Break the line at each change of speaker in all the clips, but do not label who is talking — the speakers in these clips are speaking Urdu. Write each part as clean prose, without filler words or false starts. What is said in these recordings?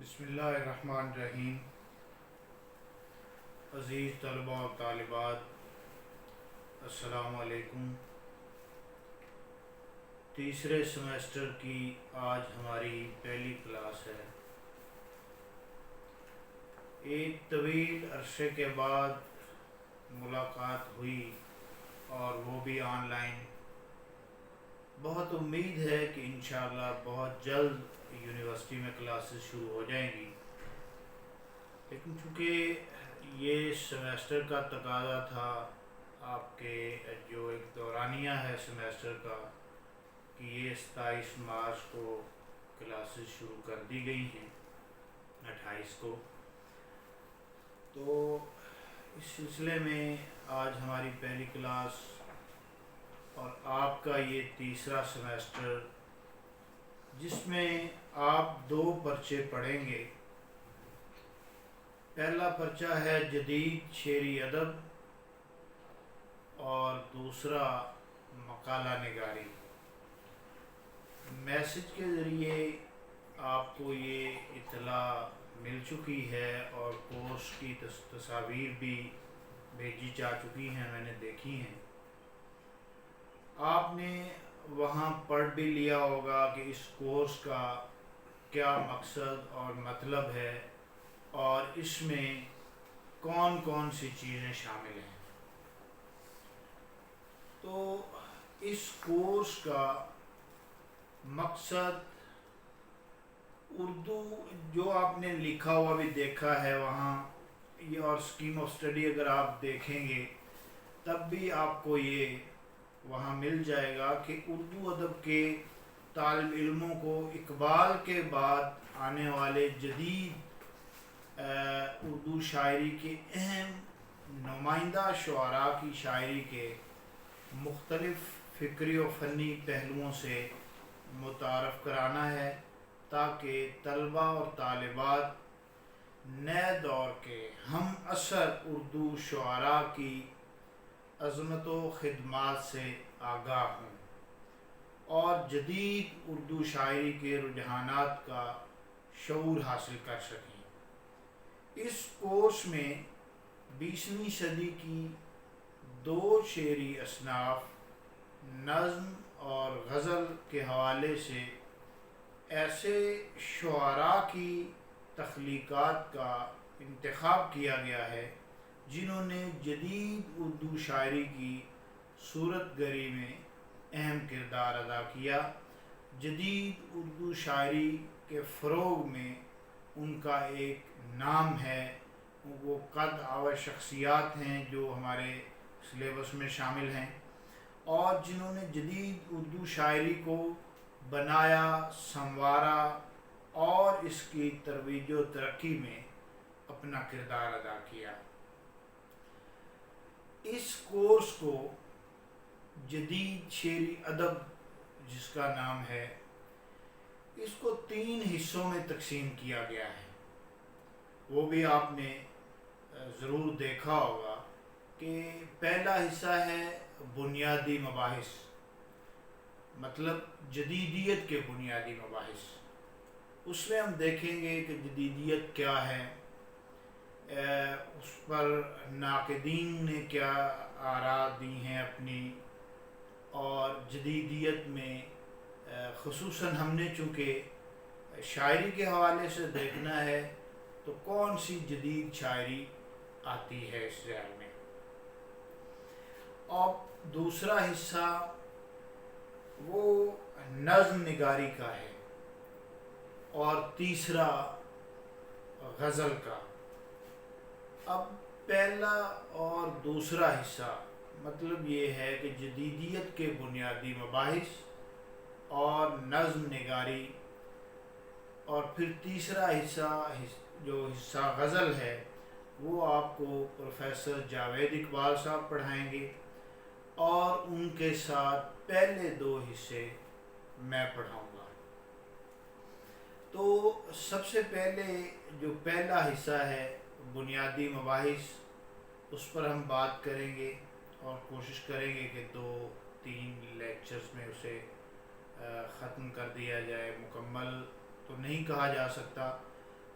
بسم اللہ الرحمن الرحیم۔ عزیز طلباء و طالبات، السلام علیکم۔ تیسرے سیمیسٹر کی آج ہماری پہلی کلاس ہے۔ ایک طویل عرصے کے بعد ملاقات ہوئی اور وہ بھی آن لائن۔ بہت امید ہے کہ انشاءاللہ بہت جلد یونیورسٹی میں کلاسز شروع ہو جائیں گی، لیکن چونکہ یہ سیمیسٹر کا تقاضا تھا، آپ کے جو ایک دورانیہ ہے سیمیسٹر کا، کہ یہ 27 مارچ کو کلاسز شروع کر دی گئی ہیں، 28 کو، تو اس سلسلے میں آج ہماری پہلی کلاس اور آپ کا یہ تیسرا سیمیسٹر، جس میں آپ 2 پرچے پڑھیں گے۔ پہلا پرچہ ہے جدید شعری ادب اور دوسرا مقالہ نگاری۔ میسج کے ذریعے آپ کو یہ اطلاع مل چکی ہے اور کورس کی تصاویر بھی بھیجی جا چکی ہیں، میں نے دیکھی ہیں۔ آپ نے وہاں پڑھ بھی لیا ہوگا کہ اس کورس کا کیا مقصد اور مطلب ہے اور اس میں کون کون سی چیزیں شامل ہیں۔ تو اس کورس کا مقصد اردو، جو آپ نے لکھا ہوا بھی دیکھا ہے وہاں، یہ اور اسکیم آف اسٹڈی اگر آپ دیکھیں گے تب بھی آپ کو یہ وہاں مل جائے گا کہ اردو ادب کے طالب علموں کو اقبال کے بعد آنے والے جدید اردو شاعری کے اہم نمائندہ شعراء کی شاعری کے مختلف فکری و فنی پہلوؤں سے متعارف کرانا ہے، تاکہ طلباء اور طالبات نئے دور کے ہم عصر اردو شعراء کی عظمت و خدمات سے آگاہ ہوں اور جدید اردو شاعری کے رجحانات کا شعور حاصل کر سکیں۔ اس کورس میں 20ویں صدی کی 2 شعری اصناف، نظم اور غزل کے حوالے سے ایسے شعراء کی تخلیقات کا انتخاب کیا گیا ہے جنہوں نے جدید اردو شاعری کی صورت گری میں اہم کردار ادا کیا۔ جدید اردو شاعری کے فروغ میں ان کا ایک نام ہے، وہ قد آور شخصیات ہیں جو ہمارے سلیبس میں شامل ہیں اور جنہوں نے جدید اردو شاعری کو بنایا، سنوارا اور اس کی ترویج و ترقی میں اپنا کردار ادا کیا۔ اس کورس کو جدید شعری ادب جس کا نام ہے، اس کو 3 حصوں میں تقسیم کیا گیا ہے۔ وہ بھی آپ نے ضرور دیکھا ہوگا کہ پہلا حصہ ہے بنیادی مباحث، مطلب جدیدیت کے بنیادی مباحث۔ اس میں ہم دیکھیں گے کہ جدیدیت کیا ہے، اس پر ناقدین نے کیا آراء دی ہیں اپنی، اور جدیدیت میں خصوصاً ہم نے چونکہ شاعری کے حوالے سے دیکھنا ہے تو کون سی جدید شاعری آتی ہے اس ذیل میں۔ اور دوسرا حصہ وہ نظم نگاری کا ہے اور تیسرا غزل کا۔ اب پہلا اور دوسرا حصہ مطلب یہ ہے کہ جدیدیت کے بنیادی مباحث اور نظم نگاری، اور پھر تیسرا حصہ جو حصہ غزل ہے وہ آپ کو پروفیسر جاوید اقبال صاحب پڑھائیں گے اور ان کے ساتھ پہلے 2 حصے میں پڑھاؤں گا۔ تو سب سے پہلے جو پہلا حصہ ہے بنیادی مباحث، اس پر ہم بات کریں گے اور کوشش کریں گے کہ 2-3 لیکچرز میں اسے ختم کر دیا جائے۔ مکمل تو نہیں کہا جا سکتا،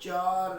4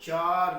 4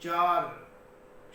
4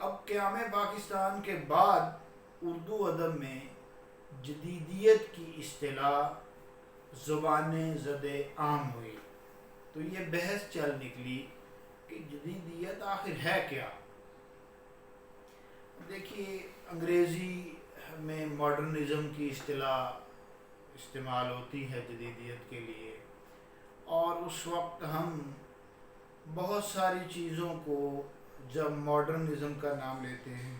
اب قیام پاکستان کے بعد اردو ادب میں جدیدیت کی اصطلاح زبان زد عام ہوئی، تو یہ بحث چل نکلی کہ جدیدیت آخر ہے کیا۔ دیکھیے انگریزی میں ماڈرنزم کی اصطلاح استعمال ہوتی ہے جدیدیت کے لیے، اور اس وقت ہم بہت ساری چیزوں کو جب ماڈرنزم کا نام لیتے ہیں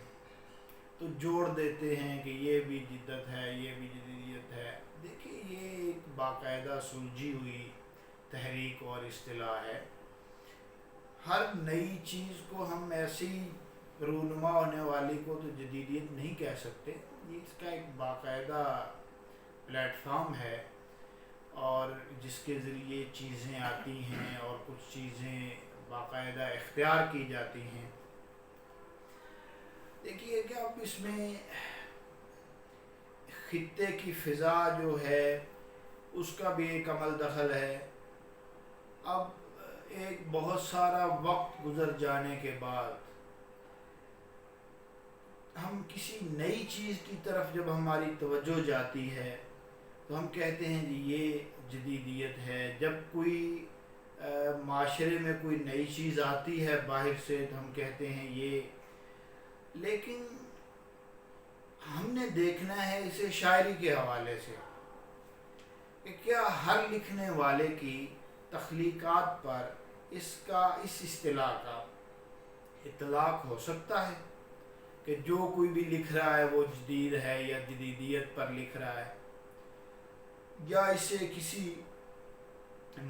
تو جوڑ دیتے ہیں کہ یہ بھی جدت ہے، یہ بھی جدیدیت ہے۔ دیکھیے یہ ایک باقاعدہ سلجھی ہوئی تحریک اور اصطلاح ہے۔ ہر نئی چیز کو ہم ایسی رونما ہونے والی کو تو جدیدیت نہیں کہہ سکتے، یہ اس کا ایک باقاعدہ پلیٹ فارم ہے، اور جس کے ذریعے چیزیں آتی ہیں اور کچھ چیزیں باقاعدہ اختیار کی جاتی ہیں۔ دیکھیے کہ اب اس میں خطے کی فضا جو ہے اس کا بھی ایک عمل دخل ہے۔ اب ایک بہت سارا وقت گزر جانے کے بعد ہم کسی نئی چیز کی طرف جب ہماری توجہ جاتی ہے تو ہم کہتے ہیں جی یہ جدیدیت ہے۔ جب کوئی معاشرے میں کوئی نئی چیز آتی ہے باہر سے تو ہم کہتے ہیں یہ، لیکن ہم نے دیکھنا ہے اسے شاعری کے حوالے سے کہ کیا ہر لکھنے والے کی تخلیقات پر اس اصطلاح کا اطلاق ہو سکتا ہے کہ جو کوئی بھی لکھ رہا ہے وہ جدید ہے یا جدیدیت پر لکھ رہا ہے، یا اسے کسی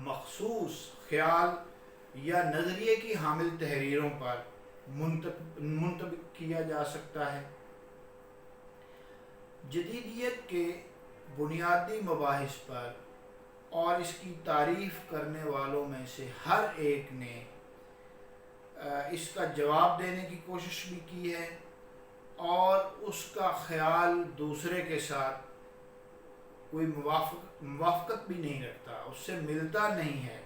مخصوص خیال یا نظریے کی حامل تحریروں پر منطبق کیا جا سکتا ہے۔ جدیدیت کے بنیادی مباحث پر اور اس کی تعریف کرنے والوں میں سے ہر ایک نے اس کا جواب دینے کی کوشش بھی کی ہے، اور اس کا خیال دوسرے کے ساتھ کوئی موافقت بھی نہیں رکھتا، اس سے ملتا نہیں ہے۔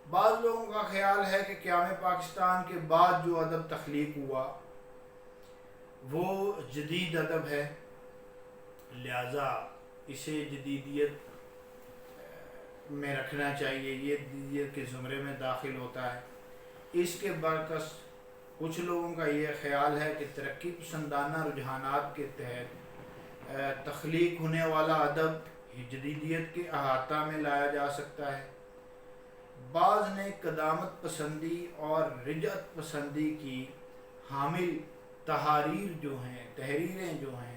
بعض لوگوں کا خیال ہے کہ قیام پاکستان کے بعد جو ادب تخلیق ہوا وہ جدید ادب ہے، لہذا اسے جدیدیت میں رکھنا چاہیے، یہ جدیدیت کے زمرے میں داخل ہوتا ہے۔ اس کے برعکس کچھ لوگوں کا یہ خیال ہے کہ ترقی پسندانہ رجحانات کے تحت تخلیق ہونے والا ادب جدیدیت کے احاطہ میں لایا جا سکتا ہے۔ بعض نے قدامت پسندی اور رجعت پسندی کی حامل تحریریں جو ہیں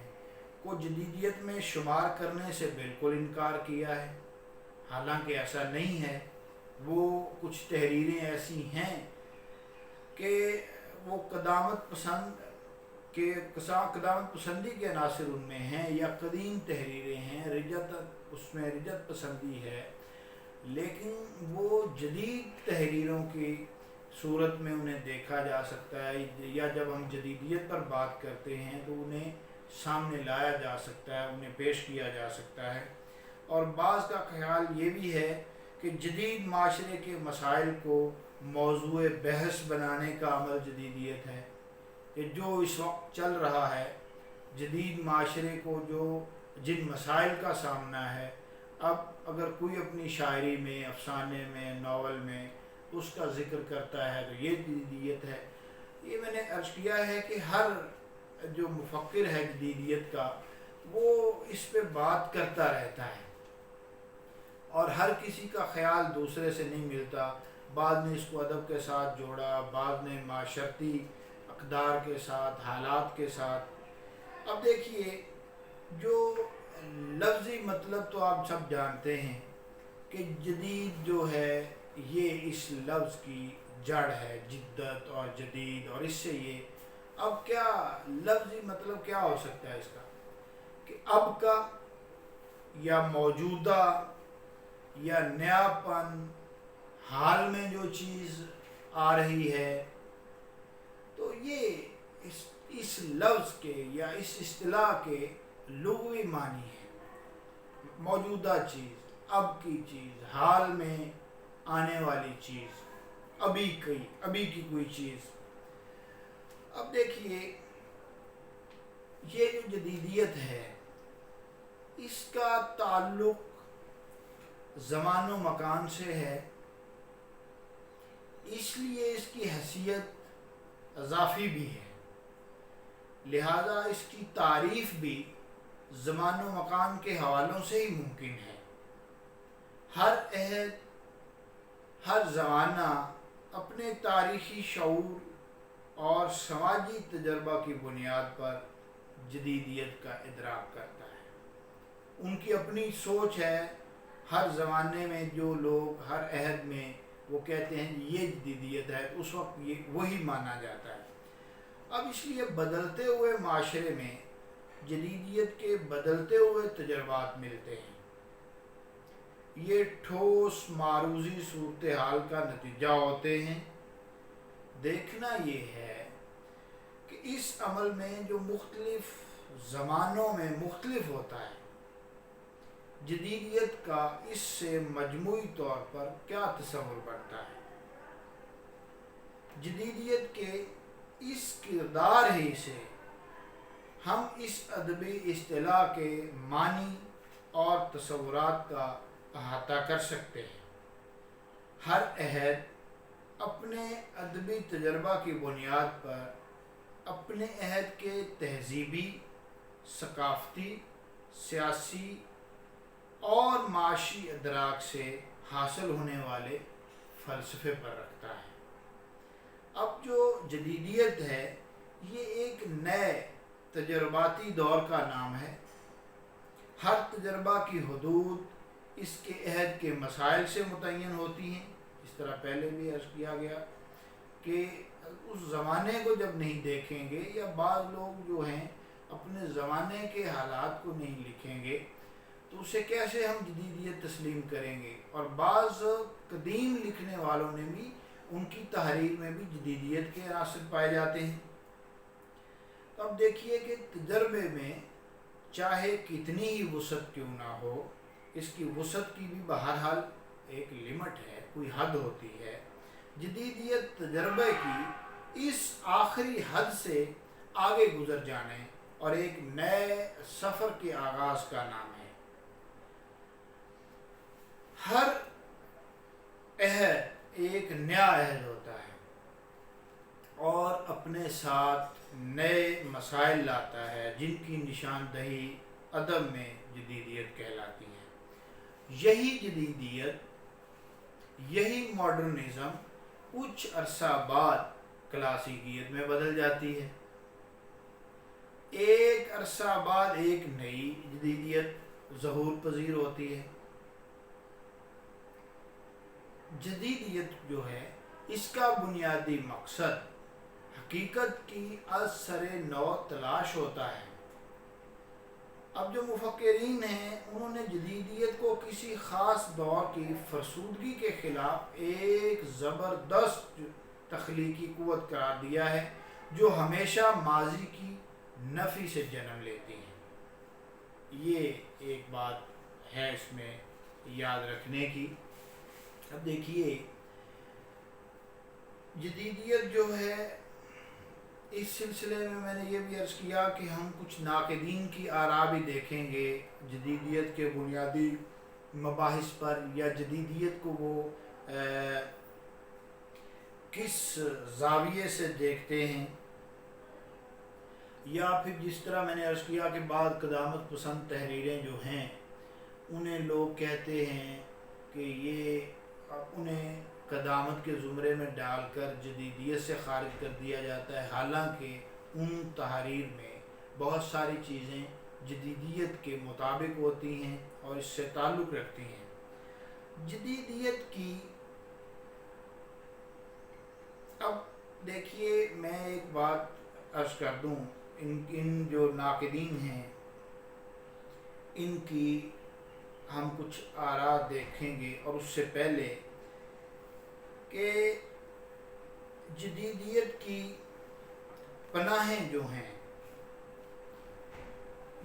کو جدیدیت میں شمار کرنے سے بالکل انکار کیا ہے، حالانکہ ایسا نہیں ہے۔ وہ کچھ تحریریں ایسی ہیں کہ وہ قدامت پسندی کے عناصر ان میں ہیں، یا قدیم تحریریں ہیں، اس میں رجعت پسندی ہے، لیکن وہ جدید تحریروں کی صورت میں انہیں دیکھا جا سکتا ہے، یا جب ہم جدیدیت پر بات کرتے ہیں تو انہیں سامنے لایا جا سکتا ہے، انہیں پیش کیا جا سکتا ہے۔ اور بعض کا خیال یہ بھی ہے کہ جدید معاشرے کے مسائل کو موضوع بحث بنانے کا عمل جدیدیت ہے، کہ جو اس وقت چل رہا ہے، جدید معاشرے کو جن مسائل کا سامنا ہے، اب اگر کوئی اپنی شاعری میں، افسانے میں، ناول میں اس کا ذکر کرتا ہے تو یہ جدیدیت ہے۔ یہ میں نے عرض کیا ہے کہ ہر جو مفکر ہے جدیدیت کا وہ اس پہ بات کرتا رہتا ہے، اور ہر کسی کا خیال دوسرے سے نہیں ملتا۔ بعض نے اس کو ادب کے ساتھ جوڑا، بعض نے معاشرتی اقدار کے ساتھ، حالات کے ساتھ۔ اب دیکھیے جو لفظی مطلب تو آپ سب جانتے ہیں کہ جدید جو ہے یہ اس لفظ کی جڑ ہے، جدت اور جدید، اور اس سے یہ اب کیا لفظی مطلب کیا ہو سکتا ہے اس کا کہ اب کا یا موجودہ یا نیا پن، حال میں جو چیز آ رہی ہے، تو یہ اس لفظ کے یا اس اصطلاح کے لغوی معنی ہے۔ موجودہ چیز، اب کی چیز، حال میں آنے والی چیز، ابھی کی کوئی چیز۔ اب دیکھیے یہ جو جدیدیت ہے اس کا تعلق زمان و مکان سے ہے، اس لیے اس کی حیثیت اضافی بھی ہے، لہذا اس کی تعریف بھی زمان و مکان کے حوالوں سے ہی ممکن ہے۔ ہر عہد، ہر زمانہ اپنے تاریخی شعور اور سماجی تجربہ کی بنیاد پر جدیدیت کا ادراک کرتا ہے۔ ان کی اپنی سوچ ہے، ہر زمانے میں جو لوگ ہر عہد میں وہ کہتے ہیں یہ جدیدیت ہے، اس وقت یہ وہی مانا جاتا ہے۔ اب اس لیے بدلتے ہوئے معاشرے میں جدیدیت کے بدلتے ہوئے تجربات ملتے ہیں، یہ ٹھوس معروضی صورتحال کا نتیجہ ہوتے ہیں۔ دیکھنا یہ ہے کہ اس عمل میں جو مختلف زمانوں میں مختلف ہوتا ہے، جدیدیت کا اس سے مجموعی طور پر کیا تصور بنتا ہے۔ جدیدیت کے اس کردار ہی سے ہم اس ادبی اصطلاح کے معنی اور تصورات کا احاطہ کر سکتے ہیں۔ ہر عہد اپنے ادبی تجربہ کی بنیاد پر اپنے عہد کے تہذیبی، ثقافتی، سیاسی اور معاشی ادراک سے حاصل ہونے والے فلسفے پر رکھتا ہے۔ اب جو جدیدیت ہے یہ ایک نئے تجرباتی دور کا نام ہے۔ ہر تجربہ کی حدود اس کے عہد کے مسائل سے متعین ہوتی ہیں۔ اس طرح پہلے بھی عرض کیا گیا کہ اس زمانے کو جب نہیں دیکھیں گے، یا بعض لوگ جو ہیں اپنے زمانے کے حالات کو نہیں لکھیں گے، تو اسے کیسے ہم جدیدیت تسلیم کریں گے؟ اور بعض قدیم لکھنے والوں نے بھی ان کی تحریر میں بھی جدیدیت کے عناصر پائے جاتے ہیں۔ اب دیکھیے کہ تجربے میں چاہے کتنی ہی وسعت کیوں نہ ہو، اس کی وسعت کی بھی بہرحال ایک لمٹ ہے، کوئی حد ہوتی ہے۔ جدیدیت تجربے کی اس آخری حد سے آگے گزر جانے اور ایک نئے سفر کے آغاز کا نام ہے۔ ہر عہد ایک نیا عہد ہوتا ہے اور اپنے ساتھ نئے مسائل لاتا ہے، جن کی نشاندہی ادب میں جدیدیت کہلاتی ہے۔ یہی جدیدیت، یہی ماڈرنزم کچھ عرصہ بعد کلاسیکیت میں بدل جاتی ہے۔ ایک عرصہ بعد ایک نئی جدیدیت ظہور پذیر ہوتی ہے۔ جدیدیت جو ہے اس کا بنیادی مقصد حقیقت کی از سر نو تلاش ہوتا ہے۔ اب جو مفکرین ہیں انہوں نے جدیدیت کو کسی خاص دور کی فرسودگی کے خلاف ایک زبردست تخلیقی قوت قرار دیا ہے، جو ہمیشہ ماضی کی نفی سے جنم لیتی ہے۔ یہ ایک بات ہے اس میں یاد رکھنے کی۔ اب دیکھیے جدیدیت جو ہے، اس سلسلے میں نے یہ بھی عرض کیا کہ ہم کچھ ناقدین کی آراء بھی دیکھیں گے جدیدیت کے بنیادی مباحث پر، یا جدیدیت کو وہ کس زاویے سے دیکھتے ہیں، یا پھر جس طرح میں نے عرض کیا کہ بعض قدامت پسند تحریریں جو ہیں انہیں لوگ کہتے ہیں کہ یہ انہیں قدامت کے زمرے میں ڈال کر جدیدیت سے خارج کر دیا جاتا ہے، حالانکہ ان تحریر میں بہت ساری چیزیں جدیدیت کے مطابق ہوتی ہیں اور اس سے تعلق رکھتی ہیں۔ جدیدیت کی اب دیکھیے میں ایک بات عرض کر دوں، ان جو ناقدین ہیں ان کی ہم کچھ آراء دیکھیں گے، اور اس سے پہلے کہ جدیدیت کی پناہیں جو ہیں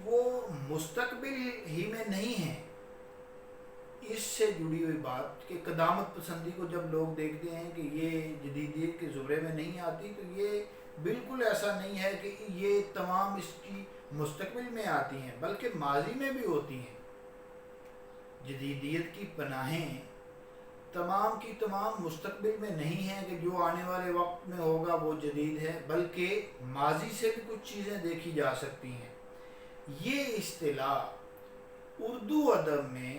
وہ مستقبل ہی میں نہیں ہیں، اس سے جڑی ہوئی بات کہ قدامت پسندی کو جب لوگ دیکھتے ہیں کہ یہ جدیدیت کے زمرے میں نہیں آتی، تو یہ بالکل ایسا نہیں ہے کہ یہ تمام اس کی مستقبل میں آتی ہیں، بلکہ ماضی میں بھی ہوتی ہیں۔ جدیدیت کی پناہیں تمام کی تمام مستقبل میں نہیں ہیں کہ جو آنے والے وقت میں ہوگا وہ جدید ہے، بلکہ ماضی سے بھی کچھ چیزیں دیکھی جا سکتی ہیں۔ یہ اصطلاح اردو ادب میں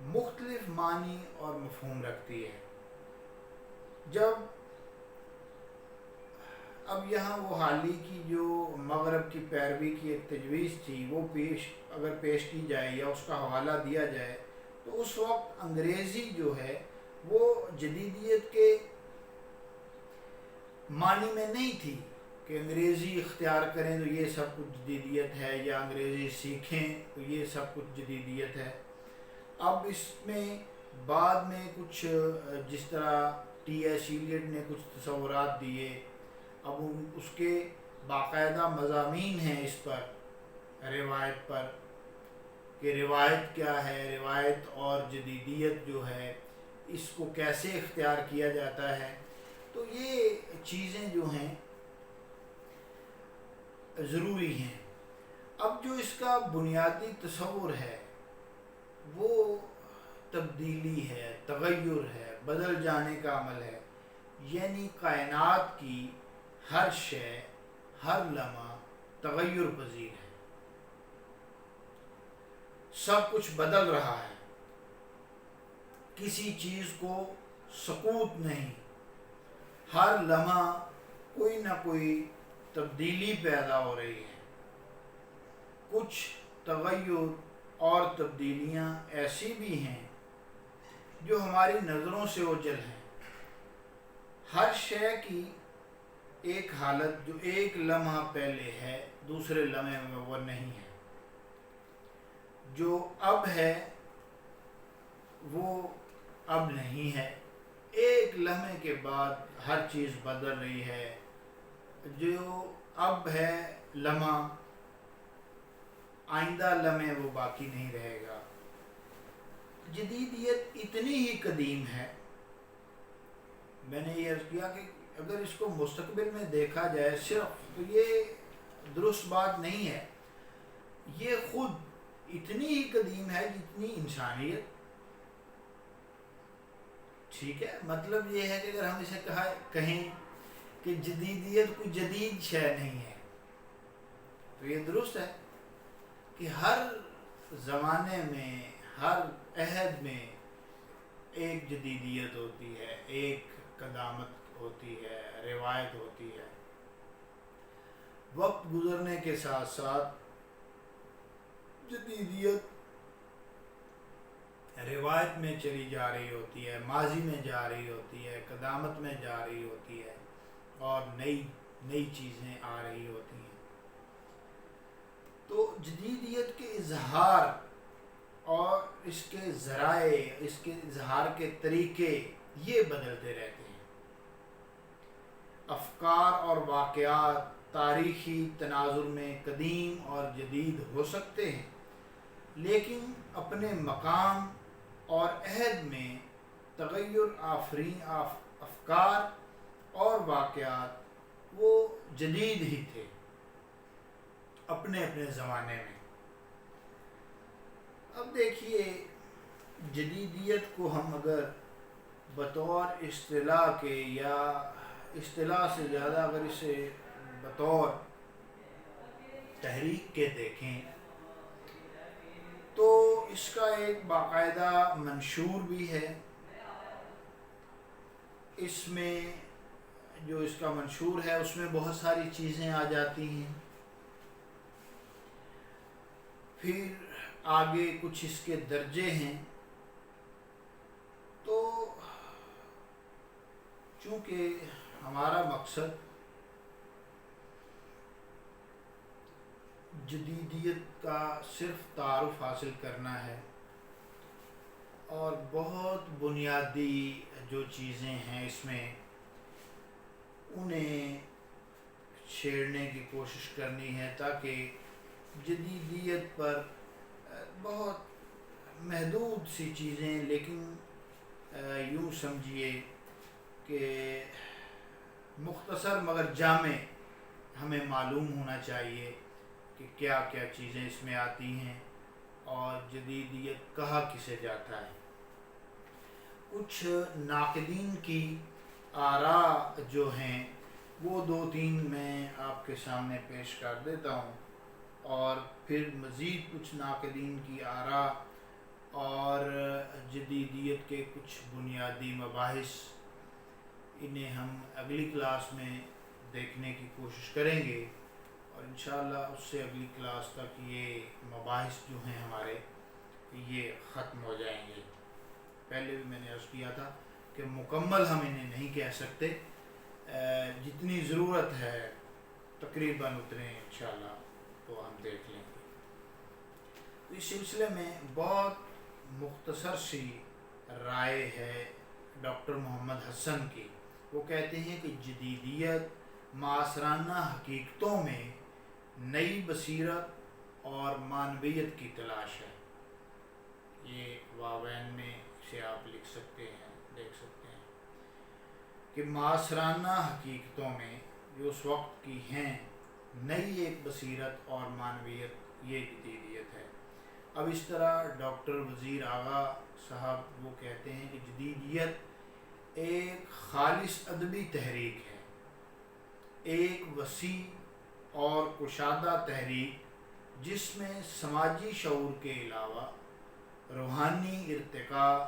مختلف معنی اور مفہوم رکھتی ہے۔ جب اب یہاں وہ حالی کی جو مغرب کی پیروی کی ایک تجویز تھی وہ اگر پیش کی جائے یا اس کا حوالہ دیا جائے تو اس وقت انگریزی جو ہے وہ جدیدیت کے معنی میں نہیں تھی کہ انگریزی اختیار کریں تو یہ سب کچھ جدیدیت ہے، یا انگریزی سیکھیں تو یہ سب کچھ جدیدیت ہے۔ اب اس میں بعد میں کچھ جس طرح ٹی ایس ایلیٹ نے کچھ تصورات دیے، اب اس کے باقاعدہ مضامین ہیں اس پر، روایت پر، کہ روایت کیا ہے، روایت اور جدیدیت جو ہے اس کو کیسے اختیار کیا جاتا ہے۔ تو یہ چیزیں جو ہیں ضروری ہیں۔ اب جو اس کا بنیادی تصور ہے وہ تبدیلی ہے، تغیر ہے، بدل جانے کا عمل ہے، یعنی کائنات کی ہر شے، ہر لمحہ تغیر پذیر ہے، سب کچھ بدل رہا ہے، کسی چیز کو سکوت نہیں، ہر لمحہ کوئی نہ کوئی تبدیلی پیدا ہو رہی ہے۔ کچھ تغیر اور تبدیلیاں ایسی بھی ہیں جو ہماری نظروں سے اوجھل ہیں۔ ہر شے کی ایک حالت جو ایک لمحہ پہلے ہے دوسرے لمحے میں وہ نہیں ہے، جو اب ہے وہ اب نہیں ہے، ایک لمحے کے بعد ہر چیز بدل رہی ہے، جو اب ہے لمحہ آئندہ لمحے وہ باقی نہیں رہے گا۔ جدیدیت اتنی ہی قدیم ہے، میں نے یہ عرض کیا کہ اگر اس کو مستقبل میں دیکھا جائے صرف تو یہ درست بات نہیں ہے، یہ خود اتنی ہی قدیم ہے جتنی انسانیت۔ ٹھیک ہے، مطلب یہ ہے کہ اگر ہم اسے کہیں کہ جدیدیت کوئی جدید شے نہیں ہے تو یہ درست ہے کہ ہر زمانے میں، ہر عہد میں ایک جدیدیت ہوتی ہے، ایک قدامت ہوتی ہے، روایت ہوتی ہے۔ وقت گزرنے کے ساتھ ساتھ جدیدیت روایت میں چلی جا رہی ہوتی ہے، ماضی میں جا رہی ہوتی ہے، قدامت میں جا رہی ہوتی ہے، اور نئی چیزیں آ رہی ہوتی ہیں۔ تو جدیدیت کے اظہار اور اس کے ذرائع، اس کے اظہار کے طریقے یہ بدلتے رہتے ہیں۔ افکار اور واقعات تاریخی تناظر میں قدیم اور جدید ہو سکتے ہیں، لیکن اپنے مقام اور عہد میں تغیر آفرین افکار اور واقعات وہ جدید ہی تھے اپنے اپنے زمانے میں۔ اب دیکھیے، جدیدیت کو ہم اگر بطور اصطلاح کے، یا اصطلاح سے زیادہ اگر اسے بطور تحریک کے دیکھیں تو اس کا ایک باقاعدہ منشور بھی ہے۔ اس میں جو اس کا منشور ہے اس میں بہت ساری چیزیں آ جاتی ہیں، پھر آگے کچھ اس کے درجے ہیں۔ تو چونکہ ہمارا مقصد جدیدیت کا صرف تعارف حاصل کرنا ہے، اور بہت بنیادی جو چیزیں ہیں اس میں انہیں چھیڑنے کی کوشش کرنی ہے، تاکہ جدیدیت پر بہت محدود سی چیزیں، لیکن یوں سمجھیے کہ مختصر مگر جامع ہمیں معلوم ہونا چاہیے کہ کیا کیا چیزیں اس میں آتی ہیں اور جدیدیت کہا کسے جاتا ہے۔ کچھ ناقدین کی آراء جو ہیں وہ 2-3 میں آپ کے سامنے پیش کر دیتا ہوں، اور پھر مزید کچھ ناقدین کی آراء اور جدیدیت کے کچھ بنیادی مباحث، انہیں ہم اگلی کلاس میں دیکھنے کی کوشش کریں گے، اور انشاءاللہ اس سے اگلی کلاس تک یہ مباحث جو ہیں ہمارے یہ ختم ہو جائیں گے۔ پہلے بھی میں نے عرض کیا تھا کہ مکمل ہم انہیں نہیں کہہ سکتے، جتنی ضرورت ہے تقریباً اتنے انشاءاللہ تو ہم دیکھ لیں گے۔ تو اس سلسلے میں بہت مختصر سی رائے ہے ڈاکٹر محمد حسن کی۔ وہ کہتے ہیں کہ جدیدیت معاصرانہ حقیقتوں میں نئی بصیرت اور معنویت کی تلاش ہے۔ یہ واوین میں سے آپ لکھ سکتے ہیں، دیکھ سکتے ہیں کہ معاصرانہ حقیقتوں میں جو اس وقت کی ہیں نئی ایک بصیرت اور معنویت، یہ جدیدیت ہے۔ اب اس طرح ڈاکٹر وزیر آغا صاحب وہ کہتے ہیں کہ جدیدیت ایک خالص ادبی تحریک ہے، ایک وسیع اور کشادہ تحریک جس میں سماجی شعور کے علاوہ روحانی ارتقاء،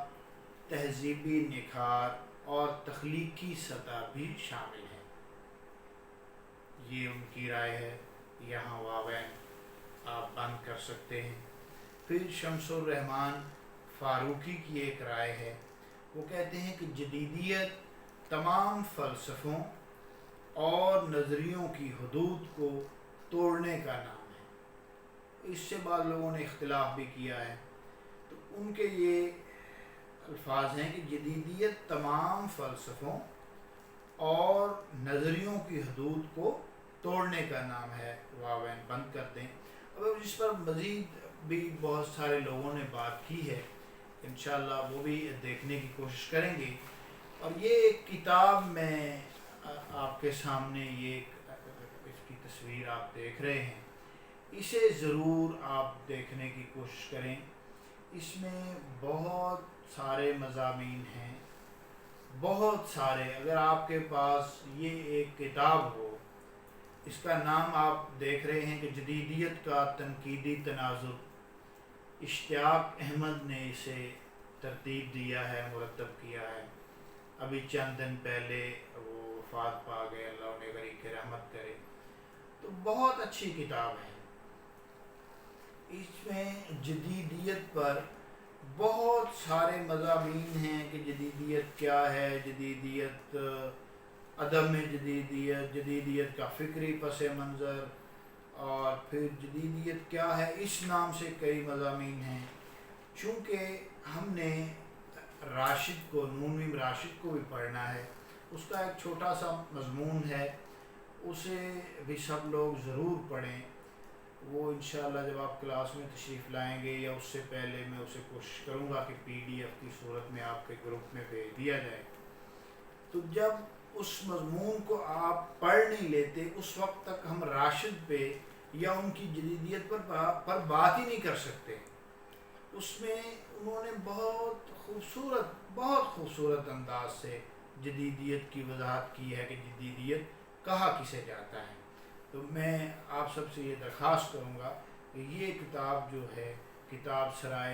تہذیبی نکھار اور تخلیقی سطح بھی شامل ہے۔ یہ ان کی رائے ہے، یہاں واوین آپ بند کر سکتے ہیں۔ پھر شمس الرحمن فاروقی کی ایک رائے ہے، وہ کہتے ہیں کہ جدیدیت تمام فلسفوں اور نظریوں کی حدود کو توڑنے کا نام ہے۔ اس سے بعض لوگوں نے اختلاف بھی کیا ہے، تو ان کے یہ الفاظ ہیں کہ جدیدیت تمام فلسفوں اور نظریوں کی حدود کو توڑنے کا نام ہے۔ واوین بند کر دیں۔ اب اس پر مزید بھی بہت سارے لوگوں نے بات کی ہے، انشاءاللہ وہ بھی دیکھنے کی کوشش کریں گے۔ اور یہ ایک کتاب میں آپ کے سامنے یہ اس کی تصویر آپ دیکھ رہے ہیں، اسے ضرور آپ دیکھنے کی کوشش کریں۔ اس میں بہت سارے مضامین ہیں، بہت سارے۔ اگر آپ کے پاس یہ ایک کتاب ہو، اس کا نام آپ دیکھ رہے ہیں کہ جدیدیت کا تنقیدی تناظر، اشتیاق احمد نے اسے ترتیب دیا ہے، مرتب کیا ہے۔ ابھی چند دن پہلے وہ وفات پا گئے، اللہ انہیں غریق رحمت کرے۔ تو بہت اچھی کتاب ہے۔ اس میں جدیدیت پر بہت سارے مضامین ہیں کہ جدیدیت کیا ہے، جدیدیت، عدم جدیدیت، جدیدیت کا فکری پس منظر، اور پھر جدیدیت کیا ہے، اس نام سے کئی مضامین ہیں۔ چونکہ ہم نے راشد کو، نون راشد کو بھی پڑھنا ہے، اس کا ایک چھوٹا سا مضمون ہے، اسے بھی سب لوگ ضرور پڑھیں۔ وہ انشاءاللہ جب آپ کلاس میں تشریف لائیں گے یا اس سے پہلے میں اسے کوشش کروں گا کہ PDF کی صورت میں آپ کے گروپ میں بھیج دیا جائے۔ تو جب اس مضمون کو آپ پڑھ نہیں لیتے، اس وقت تک ہم راشد پہ یا ان کی جدیدیت پر بات ہی نہیں کر سکتے۔ اس میں انہوں نے بہت خوبصورت انداز سے جدیدیت کی وضاحت کی ہے کہ جدیدیت کہا کسے جاتا ہے۔ تو میں آپ سب سے یہ درخواست کروں گا کہ یہ کتاب جو ہے، کتاب سرائے